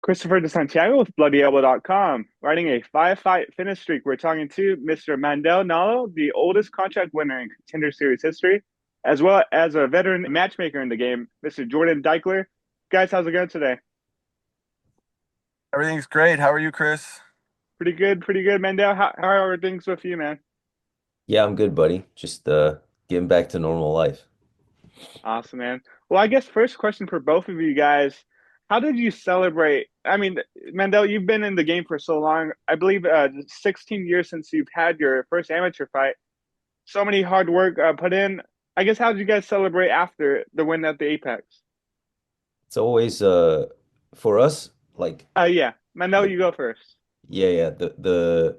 Christopher De Santiago with BloodyElbow.com, riding a five-fight finish streak. We're talking to Mr. Mandel Nallo, the oldest contract winner in Contender Series history, as well as a veteran matchmaker in the game, Mr. Jordan Dykler. Guys, how's it going today? Everything's great. How are you, Chris? Pretty good, Mandel. How are things with you, man? Yeah, I'm good, buddy. Just getting back to normal life. Awesome, man. Well, I guess first question for both of you guys. How did you celebrate? I mean, Mandel, you've been in the game for so long. I believe 16 years since you've had your first amateur fight. So many hard work put in. I guess how did you guys celebrate after the win at the Apex? It's always for us like Yeah, Mandel, the you go first. yeah, the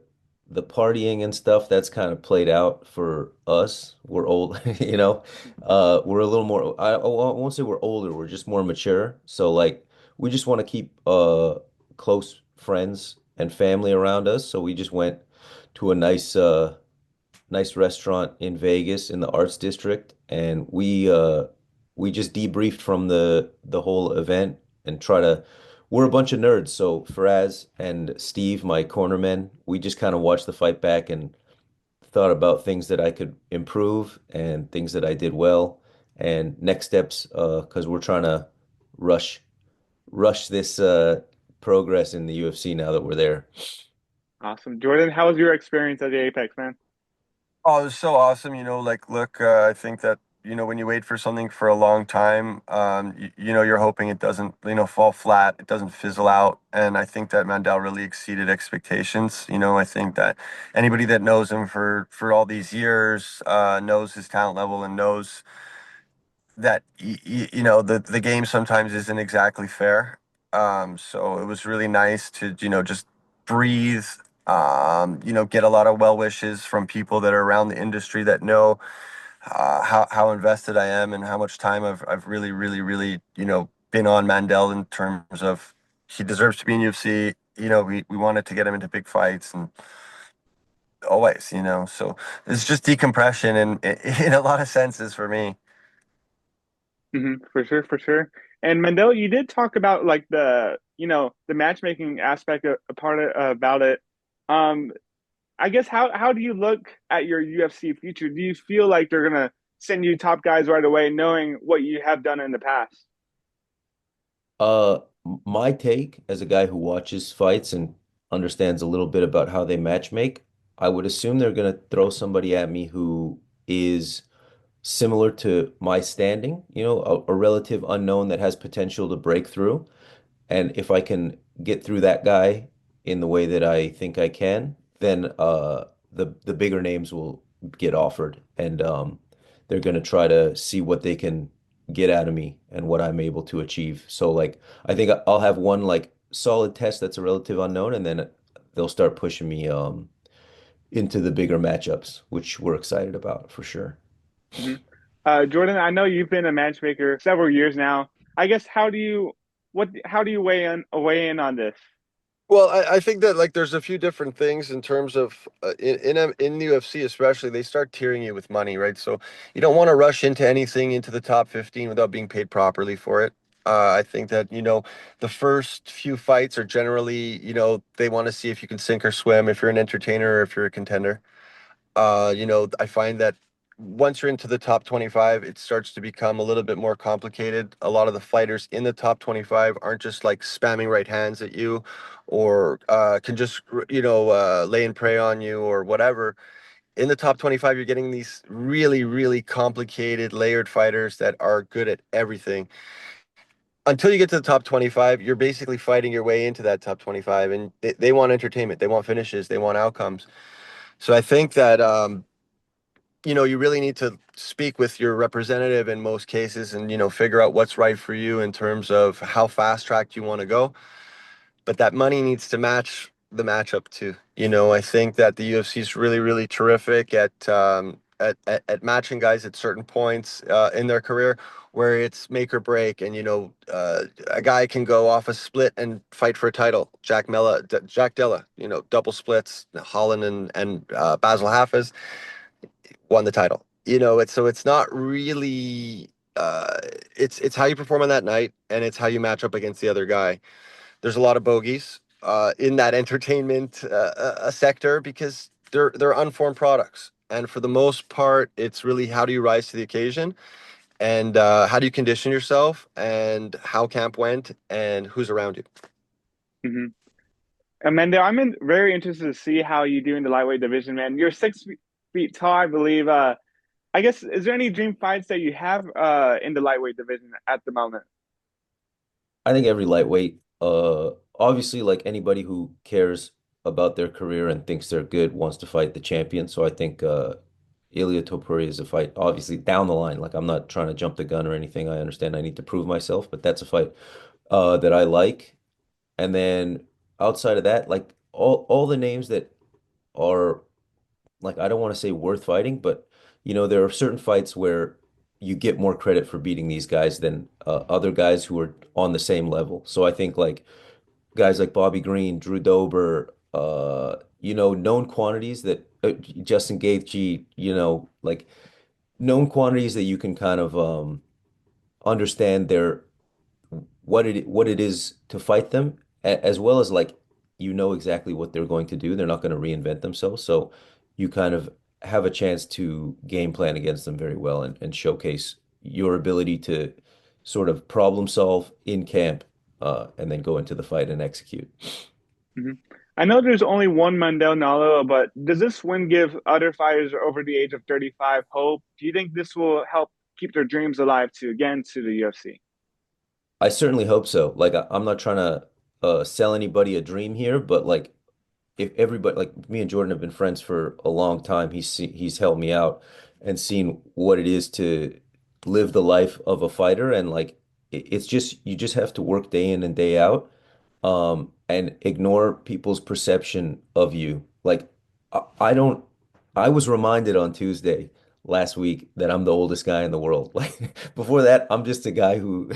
partying and stuff that's kind of played out for us. We're old, you know. We're a little more I won't say we're older, we're just more mature. So like we just want to keep close friends and family around us. So we just went to a nice restaurant in Vegas in the Arts District, and we just debriefed from the whole event and try to. We're a bunch of nerds, so Faraz and Steve, my cornermen, we just kind of watched the fight back and thought about things that I could improve and things that I did well and next steps, because we're trying to rush rush this progress in the UFC now that we're there. Awesome. Jordan, how was your experience at the Apex, man? Oh, it was so awesome. Look, I think that, when you wait for something for a long time, you're hoping it doesn't, fall flat, it doesn't fizzle out. And I think that Mandel really exceeded expectations. I think that anybody that knows him for all these years, knows his talent level and knows that, the game sometimes isn't exactly fair. So it was really nice to, just breathe, get a lot of well wishes from people that are around the industry that know how invested I am and how much time I've really, really, really, been on Mandel in terms of he deserves to be in UFC. We wanted to get him into big fights and always, so it's just decompression and in a lot of senses for me. For sure, for sure. And Mandel, you did talk about like the matchmaking aspect of, a part of, about it. Um, I guess how do you look at your UFC future? Do you feel like they're gonna send you top guys right away, knowing what you have done in the past? Uh, my take as a guy who watches fights and understands a little bit about how they match make, I would assume they're going to throw somebody at me who is similar to my standing, a relative unknown that has potential to break through. And if I can get through that guy in the way that I think I can, then the bigger names will get offered, and they're gonna try to see what they can get out of me and what I'm able to achieve. So like I think I'll have one like solid test that's a relative unknown, and then they'll start pushing me into the bigger matchups, which we're excited about for sure. hmm Jordan, I know you've been a matchmaker several years now. I guess how do you weigh in on this? Well, I think that like there's a few different things in terms of in the UFC especially they start tiering you with money, right? So you don't want to rush into anything into the top 15 without being paid properly for it. I think that the first few fights are generally they want to see if you can sink or swim, if you're an entertainer or if you're a contender. I find that once you're into the top 25, it starts to become a little bit more complicated. A lot of the fighters in the top 25 aren't just like spamming right hands at you or can just, lay and prey on you or whatever. In the top 25, you're getting these really, really complicated, layered fighters that are good at everything. Until you get to the top 25, you're basically fighting your way into that top 25, and they want entertainment, they want finishes, they want outcomes. So I think that you really need to speak with your representative in most cases and, figure out what's right for you in terms of how fast tracked you want to go. But that money needs to match the matchup too. I think that the UFC is really, really terrific at matching guys at certain points in their career where it's make or break. And, a guy can go off a split and fight for a title. Jack Della, double splits, Holland and Basil Hafez won the title. It's not really it's how you perform on that night and it's how you match up against the other guy. there's a lot of bogeys in that entertainment sector because they're unformed products. And for the most part, it's really how do you rise to the occasion and how do you condition yourself and how camp went and who's around you. Hmm. Amanda, very interested to see how you do in the lightweight division, man. You're 6 feet tall, I believe. I guess, is there any dream fights that you have in the lightweight division at the moment? I think every lightweight, obviously, like anybody who cares about their career and thinks they're good wants to fight the champion. So I think Ilia Topuria is a fight, obviously down the line. Like I'm not trying to jump the gun or anything. I understand I need to prove myself, but that's a fight that I like. And then outside of that, like all the names that are like I don't want to say worth fighting, but there are certain fights where you get more credit for beating these guys than other guys who are on the same level. So I think like guys like Bobby Green, Drew Dober, known quantities that Justin Gaethje, like known quantities that you can kind of understand their what it is to fight them, as well as like exactly what they're going to do. They're not going to reinvent themselves, so you kind of have a chance to game plan against them very well and showcase your ability to sort of problem solve in camp, and then go into the fight and execute. Hmm. I know there's only one Mandel Nallo, but does this win give other fighters over the age of 35 hope? Do you think this will help keep their dreams alive to again to the UFC? I certainly hope so. Like I'm not trying to sell anybody a dream here, but like if everybody like me and Jordan have been friends for a long time, he's helped me out and seen what it is to live the life of a fighter, and like it's just you just have to work day in and day out, and ignore people's perception of you. Like I don't I was reminded on Tuesday last week that I'm the oldest guy in the world. Like before that, I'm just a guy who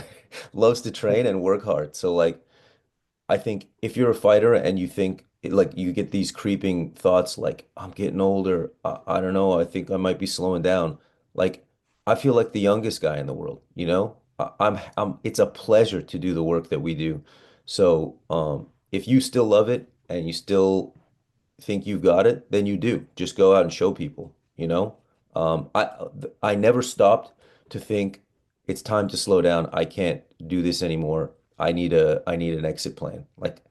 loves to train and work hard. So like I think if you're a fighter and you think like you get these creeping thoughts like I'm getting older, I don't know, I think I might be slowing down. Like I feel like the youngest guy in the world, you know? I'm it's a pleasure to do the work that we do. So, if you still love it and you still think you've got it, then you do. Just go out and show people, you know? I never stopped to think it's time to slow down. I can't do this anymore. I need an exit plan. Like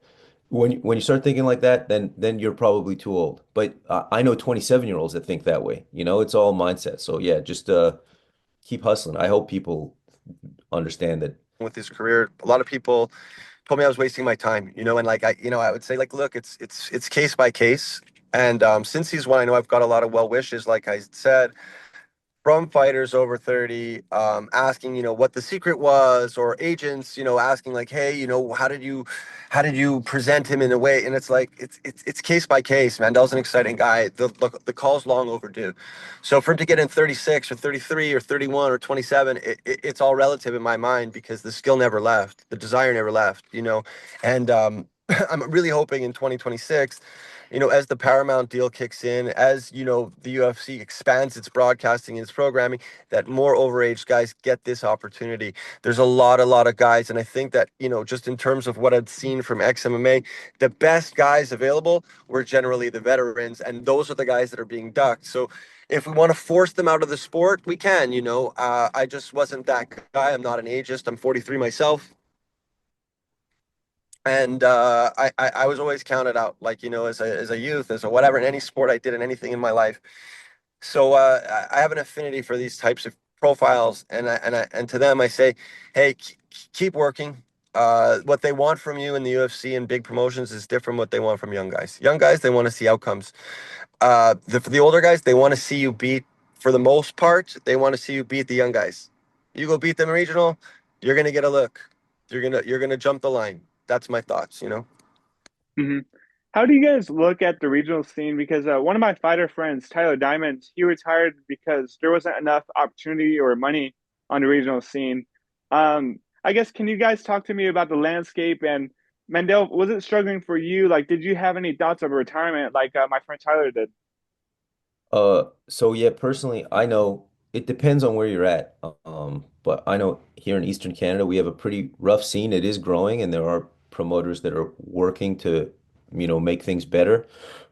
when you start thinking like that, then you're probably too old. But I know 27-year-olds that think that way. It's all mindset. So yeah, just keep hustling. I hope people understand that. With his career, a lot of people told me I was wasting my time, and like I would say like, look, it's case by case. And since he's won, I know I've got a lot of well wishes, like I said, from fighters over 30, asking, what the secret was, or agents, asking like, hey, how did you present him in a way? And it's like, it's case by case. Mandel's an exciting guy. The call's long overdue. So for him to get in 36 or 33 or 31 or 27, it's all relative in my mind because the skill never left, the desire never left, and I'm really hoping in 2026, as the Paramount deal kicks in, as the UFC expands its broadcasting and its programming, that more overage guys get this opportunity. There's a lot of guys, and I think that just in terms of what I've seen from XMMA, the best guys available were generally the veterans, and those are the guys that are being ducked. So if we want to force them out of the sport, we can. I just wasn't that guy. I'm not an ageist. I'm 43 myself. And I was always counted out, like, as a youth, as a whatever, in any sport I did, in anything in my life. So I have an affinity for these types of profiles, and to them I say, hey, keep working. What they want from you in the UFC and big promotions is different from what they want from young guys. Young guys, they want to see outcomes. For the older guys, they want to see you beat, for the most part, they want to see you beat the young guys. You go beat them regional, you're gonna get a look. You're gonna jump the line. That's my thoughts. Hmm. How do you guys look at the regional scene? Because one of my fighter friends, Tyler Diamond, he retired because there wasn't enough opportunity or money on the regional scene. I guess, can you guys talk to me about the landscape? And Mandel, was it struggling for you? Like, did you have any thoughts of retirement like my friend Tyler did? So yeah, personally, I know it depends on where you're at. But I know here in Eastern Canada, we have a pretty rough scene. It is growing, and there are promoters that are working to, make things better.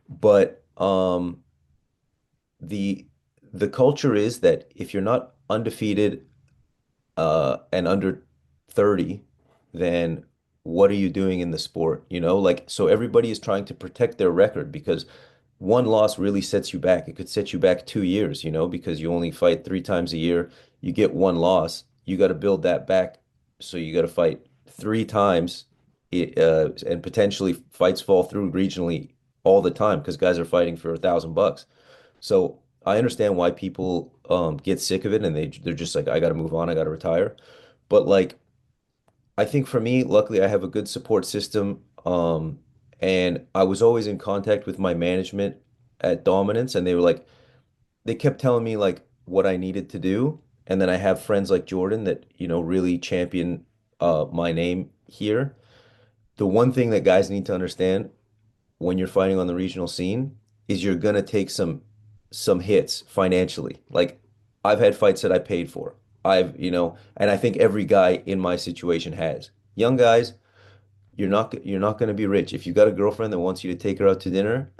But the the culture is that if you're not undefeated and under 30, then what are you doing in the sport? Like, so everybody is trying to protect their record because one loss really sets you back. It could set you back 2 years, because you only fight 3 times a year. You get one loss, you got to build that back. So you got to fight 3 times, and potentially fights fall through regionally all the time because guys are fighting for $1,000. So I understand why people get sick of it and they're just like, I got to move on, I got to retire. But like, I think for me, luckily, I have a good support system. And I was always in contact with my management at Dominance, and they kept telling me like what I needed to do. And then I have friends like Jordan that, really champion my name here. The one thing that guys need to understand when you're fighting on the regional scene is you're gonna take some hits financially. Like I've had fights that I paid for. And I think every guy in my situation has. Young guys, you're not going to be rich. If you got a girlfriend that wants you to take her out to dinner,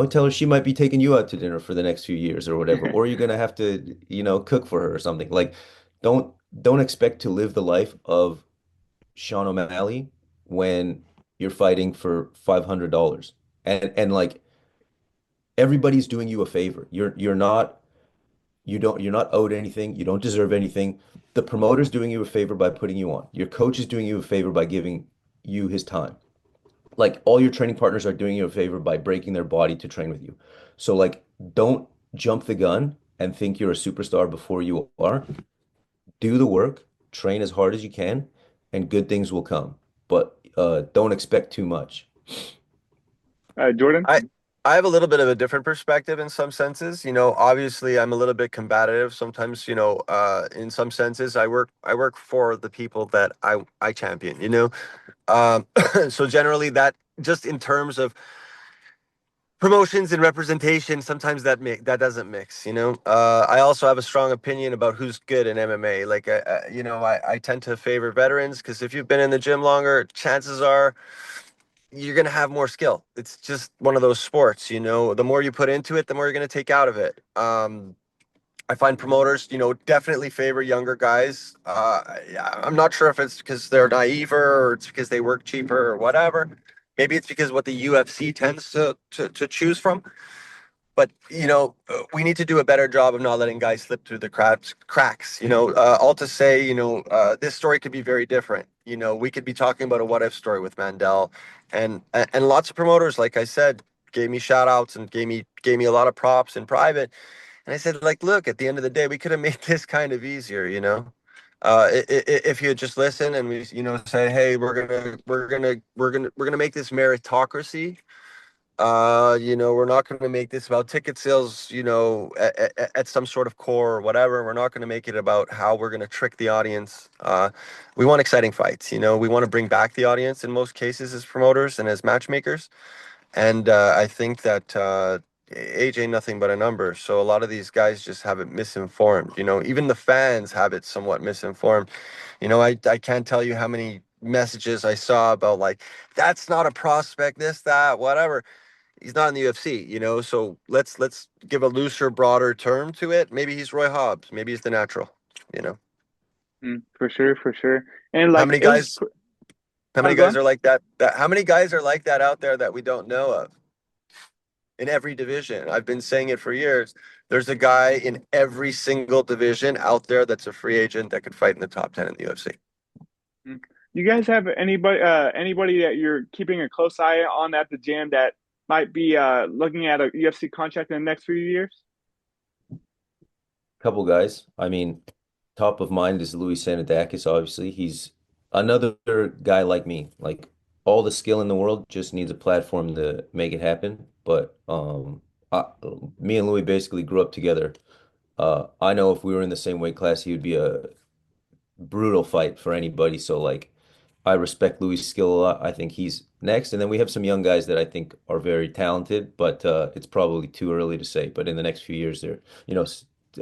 tell her she might be taking you out to dinner for the next few years or whatever, or you're going to have to, cook for her or something. Like don't don't expect to live the life of Sean O'Malley when you're fighting for $500. And like everybody's doing you a favor. You're not owed anything. You don't deserve anything. The promoter's doing you a favor by putting you on. Your coach is doing you a favor by giving you his time. Like all your training partners are doing you a favor by breaking their body to train with you. So like don't jump the gun and think you're a superstar before you are. Do the work, train as hard as you can, and good things will come. But don't expect too much. Jordan? I I have a little bit of a different perspective in some senses. Obviously I'm a little bit combative. Sometimes, in some senses I work for the people that I champion. Um, so generally that just in terms of promotions and representation, sometimes that doesn't mix. I also have a strong opinion about who's good in MMA. Like, I tend to favor veterans because if you've been in the gym longer, chances are you're going to have more skill. It's just one of those sports. The more you put into it, the more you're going to take out of it. I find promoters, definitely favor younger guys. Yeah, I'm not sure if it's because they're naive or it's because they work cheaper or whatever. Maybe it's because what the UFC tends to choose from. But we need to do a better job of not letting guys slip through the cracks. All to say, this story could be very different. We could be talking about a what if story with Mandel, and lots of promoters, like I said, gave me shout outs and gave me a lot of props in private. And I said, like, look, at the end of the day, we could have made this kind of easier. If you had just listened and we, say, hey, we're gonna make this meritocracy. We're not going to make this about ticket sales, at some sort of core or whatever. We're not going to make it about how we're going to trick the audience. We want exciting fights. We want to bring back the audience in most cases as promoters and as matchmakers. And I think that age ain't nothing but a number. So a lot of these guys just have it misinformed. Even the fans have it somewhat misinformed. I can't tell you how many messages I saw about like, that's not a prospect, this, that, whatever. He's not in the UFC. So let's give a looser, broader term to it. Maybe he's Roy Hobbs. Maybe he's the natural. You know, For sure, for sure. And how like many it was, guys? How oh, many go guys on. are like that? How many guys are like that out there that we don't know of in every division? I've been saying it for years. There's a guy in every single division out there that's a free agent that could fight in the top 10 in the UFC. Mm. You guys have anybody that you're keeping a close eye on at the gym that might be looking at a UFC contract in the next few years? Couple guys. I mean, top of mind is Louis Sanadakis, obviously. He's another guy like me. Like all the skill in the world just needs a platform to make it happen. But I, me and Louis basically grew up together. I know if we were in the same weight class, he would be a brutal fight for anybody. So like I respect Louis' skill a lot. I think he's next. And then we have some young guys that I think are very talented, but it's probably too early to say. But in the next few years,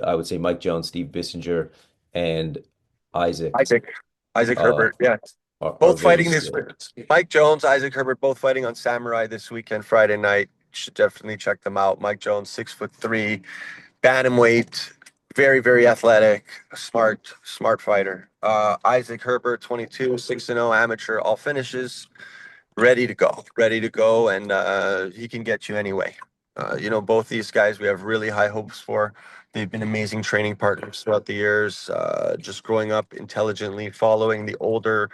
I would say Mike Jones, Steve Bissinger, and Isaac. Isaac. Isaac Uh, Herbert. Yeah. are Both very fighting this skilled. Mike Jones, Isaac Herbert, both fighting on Samurai this weekend, Friday night. Should definitely check them out. Mike Jones, 6'3", bantamweight, very, very athletic, smart fighter. Isaac Herbert, 22, 6-0 amateur, all finishes, ready to go, and he can get you anyway. Both these guys we have really high hopes for. They've been amazing training partners throughout the years, just growing up intelligently, following the older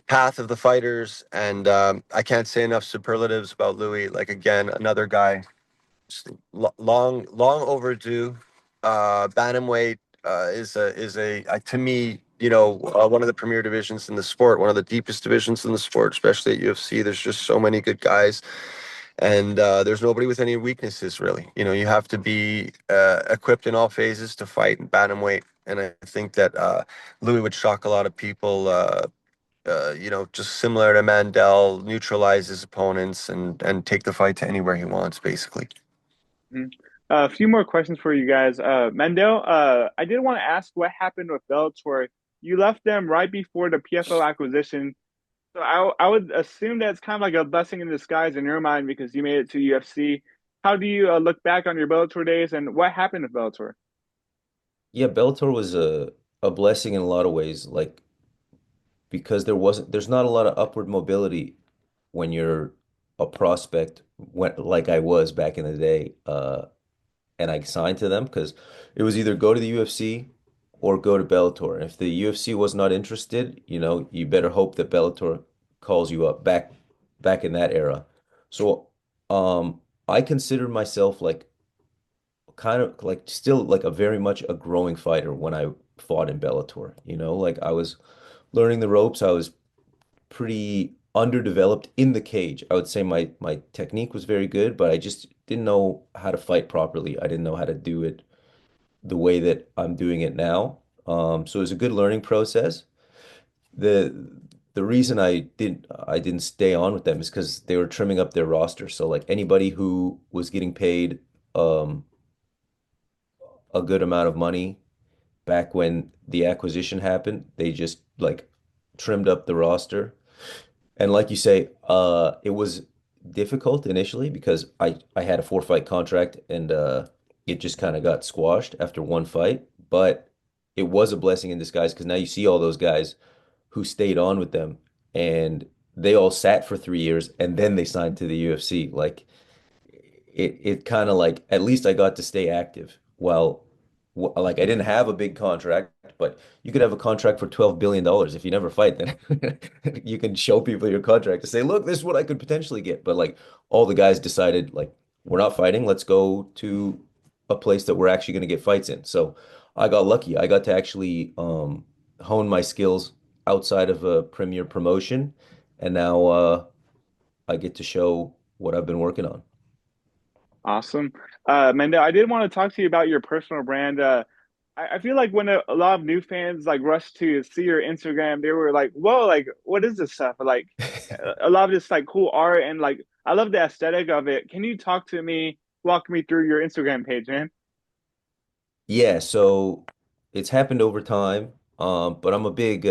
path of the fighters. And I can't say enough superlatives about Louis. Like, again, another guy, long overdue. Bantamweight is to me, one of the premier divisions in the sport, one of the deepest divisions in the sport, especially at UFC. There's just so many good guys, and there's nobody with any weaknesses really. You have to be equipped in all phases to fight in bantamweight, and I think that Louis would shock a lot of people. Just similar to Mandel, neutralize his opponents and take the fight to anywhere he wants, basically. Mhm. A few more questions for you guys. Mandel, I did want to ask what happened with Bellator. You left them right before the PFL acquisition. So I would assume that's kind of like a blessing in disguise in your mind because you made it to UFC. How do you look back on your Bellator days and what happened with Bellator? Yeah, Bellator was a blessing in a lot of ways, like because there's not a lot of upward mobility when you're a prospect like I was back in the day. And I signed to them because it was either go to the UFC or go to Bellator. And if the UFC was not interested, you better hope that Bellator calls you up back in that era. So I considered myself like kind of like still like a very much a growing fighter when I fought in Bellator. Like I was learning the ropes. I was pretty underdeveloped in the cage. I would say my technique was very good, but I just didn't know how to fight properly. I didn't know how to do it the way that I'm doing it now. So it was a good learning process. The the reason I didn't stay on with them is because they were trimming up their roster. So like anybody who was getting paid um, a good amount of money back when the acquisition happened, they just like trimmed up the roster. And like you say, it was difficult initially because I had a 4 fight contract and it just kind of got squashed after one fight. But it was a blessing in disguise because now you see all those guys who stayed on with them and they all sat for 3 years and then they signed to the UFC. Like it kind of like at least I got to stay active. Well, like I didn't have a big contract, but you could have a contract for $12 billion. If you never fight, then you can show people your contract to say, look, this is what I could potentially get. But like all the guys decided, like, we're not fighting. Let's go to a place that we're actually going to get fights in. So I got lucky. I got to actually hone my skills outside of a premier promotion, and now I get to show what I've been working on. Awesome. Mandel, I did want to talk to you about your personal brand. I feel like when a lot of new fans like rush to see your Instagram, they were like, "Whoa, like what is this stuff?" Like a lot of this like cool art and like I love the aesthetic of it. Can you talk to me, walk me through your Instagram page, man? Yeah, so it's happened over time. But I'm a big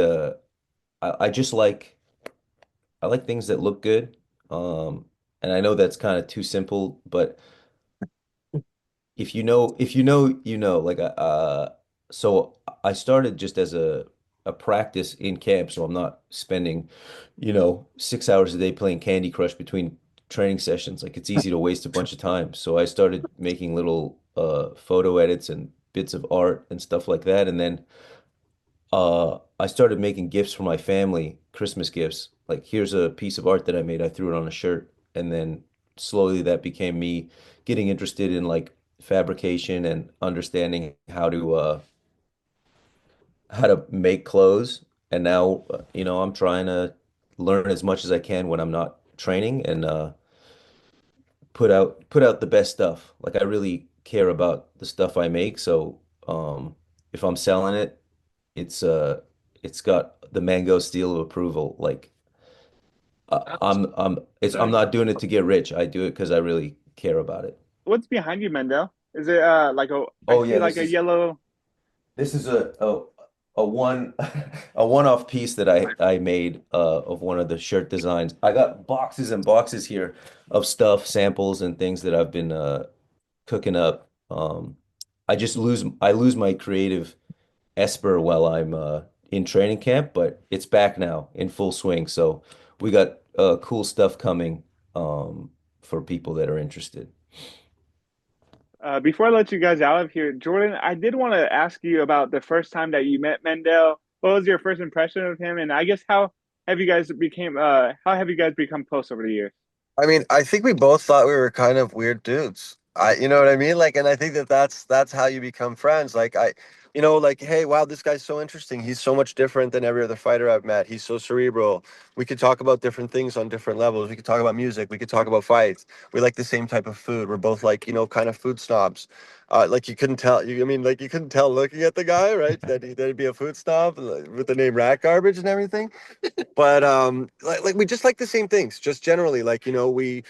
I just I like things that look good. Um, and I know that's kind of too simple, but like so I started just as a practice in camp, so I'm not spending, 6 hours a day playing Candy Crush between training sessions. Like it's easy to waste a bunch of time. So I started making little photo edits and bits of art and stuff like that, and then I started making gifts for my family, Christmas gifts. Like, here's a piece of art that I made. I threw it on a shirt. And then slowly that became me getting interested in like fabrication and understanding how to make clothes. And now, I'm trying to learn as much as I can when I'm not training and put out the best stuff. Like I really care about the stuff I make. So, if I'm selling it, it's it's got the mango seal of approval. Like I'm not doing it to get rich. I do it because I really care about it. What's behind you, Mandel? Is it like a I Oh see yeah, like a yellow this is a a one a one-off piece that I made of one of the shirt designs. I got boxes and boxes here of stuff, samples, and things that I've been cooking up. I lose my creative esper while I'm in training camp, but it's back now in full swing. So we got cool stuff coming for people that are interested. Before I let you guys out of here, Jordan, I did want to ask you about the first time that you met Mendel. What was your first impression of him, and I guess how have you guys become close over the years? I mean, I think we both thought we were kind of weird dudes. You know what I mean? Like, and I think that that's how you become friends. Like, hey, wow, this guy's so interesting. He's so much different than every other fighter I've met. He's so cerebral. We could talk about different things on different levels. We could talk about music. We could talk about fights. We like the same type of food. We're both like, kind of food snobs. Like you couldn't tell. Like you couldn't tell looking at the guy, right? That'd be a food snob like, with the name Rat Garbage and everything. But like we just like the same things, just generally. Like we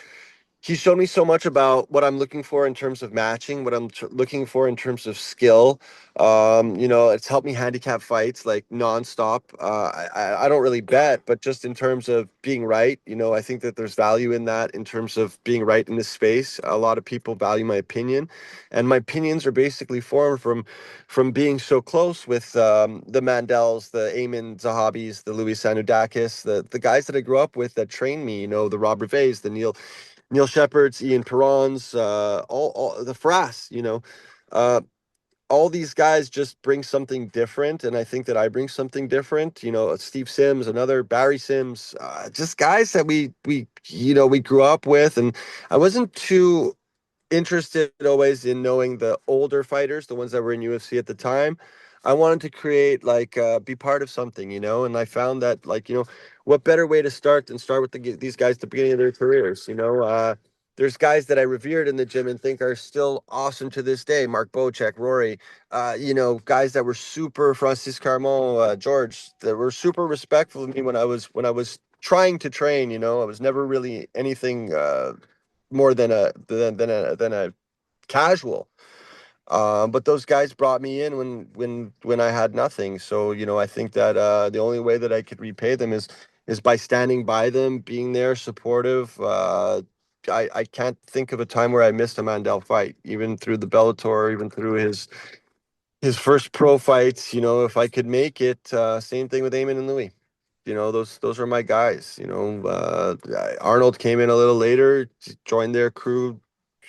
he showed me so much about what I'm looking for in terms of matching, what I'm looking for in terms of skill. It's helped me handicap fights like nonstop. I don't really bet, but just in terms of being right, I think that there's value in that in terms of being right in this space. A lot of people value my opinion, and my opinions are basically formed from being so close with the Mandels, the Eamon Zahabis, the Louis Sanudakis, the guys that I grew up with that trained me. The Rob Revees, the Neil Shepard's, Ian Perron's, all the Frass, uh, all these guys just bring something different, and I think that I bring something different. Steve Sims, another Barry Sims, just guys that we grew up with, and I wasn't too interested always in knowing the older fighters, the ones that were in UFC at the time. I wanted to create be part of something, and I found that what better way to start than start with these guys at the beginning of their careers, there's guys that I revered in the gym and think are still awesome to this day. Mark Bocek, Rory, guys that were super Francis Carmon, George, that were super respectful of me when I was trying to train. I was never really anything more than a casual. But those guys brought me in when I had nothing. So I think that the only way that I could repay them is by standing by them, being there, supportive. I can't think of a time where I missed a Mandel fight, even through the Bellator, even through his first pro fights. If I could make it, same thing with Eamon and Louis. Those are my guys. Arnold came in a little later, joined their crew.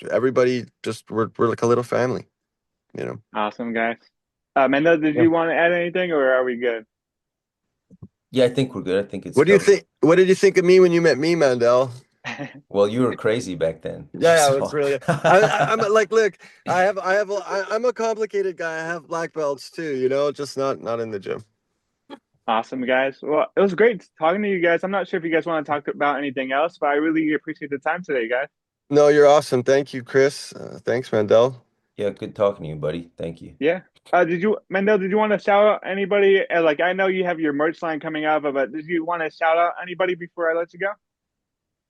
Everybody just we're like a little family. You know. Awesome, guys. Mendel, did Yeah. you want to add anything, or are we good? Yeah, I think we're good. I think it's What do you covered. think? What did you think of me when you met me, Mandel? Well, you were crazy back then. Yeah, it's So really. I'm like, look, I'm a complicated guy. I have black belts too. Just not in the gym. Awesome, guys. Well, it was great talking to you guys. I'm not sure if you guys want to talk about anything else, but I really appreciate the time today, guys. No, you're awesome. Thank you, Chris. Thanks, Mandel. yeah, good talking to you, buddy. Thank you. Yeah. Mendel, did you want to shout out anybody? Like, I know you have your merch line coming up, but did you want to shout out anybody before I let you go?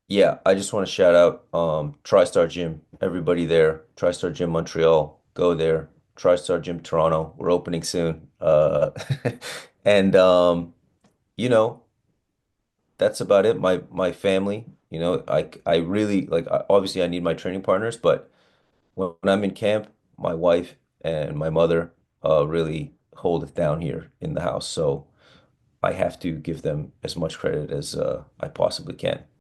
Yeah, I just want to shout out TriStar Gym, everybody there. TriStar Gym Montreal, go there. TriStar Gym Toronto, we're opening soon. And you know, that's about it. My family, I really like obviously I need my training partners, but when I'm in camp, my wife and my mother really hold it down here in the house. So I have to give them as much credit as I possibly can.